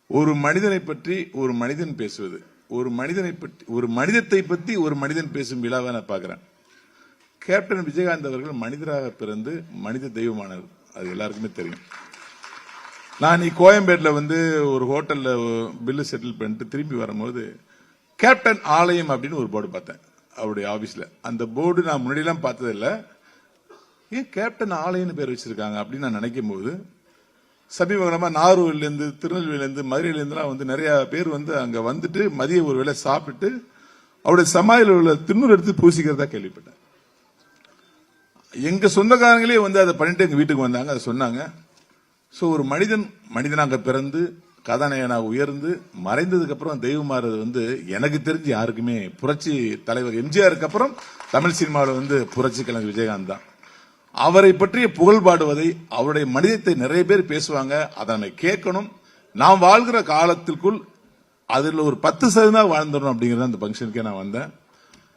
ஒரு மனிதனை பற்றி ஒரு மனிதன் பேசுவது, ஒரு மனிதத்தை பற்றி ஒரு மனிதன் பேசும் விழாவை நான் பார்க்கிறேன். கேப்டன் விஜயகாந்த் அவர்கள் மனிதராக பிறந்து மனித தெய்வமானவர், அது எல்லாருக்குமே தெரியும். நான் கோயம்பேட்டில் ஒரு ஹோட்டல்ல பில்லு செட்டில் பண்ணிட்டு திரும்பி வரும்போது கேப்டன் ஆலயம் அப்படின்னு ஒரு போர்டு பார்த்தேன் அவருடைய ஆபீஸ்ல. அந்த போர்டு நான் முன்னாடியெல்லாம் பார்த்ததில்லை. ஏன் கேப்டன் ஆலயம்னு பேர் வச்சிருக்காங்க அப்படின்னு நான் நினைக்கும் போது, சமீபகாலமா நாகூர்லேருந்து, திருநெல்வேலியிலேருந்து, மதுரையிலேருந்துலாம் நிறைய பேர் அங்க வந்துட்டு மதிய ஒரு வேளை சாப்பிட்டு அவருடைய சமாதியில் உள்ள திருநூறு எடுத்து பூசிக்கிறதா கேள்விப்பட்டேன். எங்க சொந்தக்காரங்களே அதை பண்ணிட்டு எங்க வீட்டுக்கு வந்தாங்க, அதை சொன்னாங்க. ஒரு மனிதனாக பிறந்து கதாநாயகனாக உயர்ந்து மறைந்ததுக்கு அப்புறம் தெய்வமாறது எனக்கு தெரிஞ்சு யாருக்குமே புரட்சி தலைவர் எம்ஜிஆருக்கு அப்புறம் தமிழ் சினிமாவில் புரட்சி கலைஞர் விஜயகாந்த் தான். அவரை பற்றிய புகழ் பாடுவதை, அவருடைய மனிதத்தை நிறைய பேர் பேசுவாங்க, அதை கேட்கணும். நாம் வாழ்கிற காலத்திற்குள் அதில் ஒரு 10% வாழ்ந்துடணும் அப்படிங்கிறது அந்த பங்கனுக்கே நான் வந்தேன்.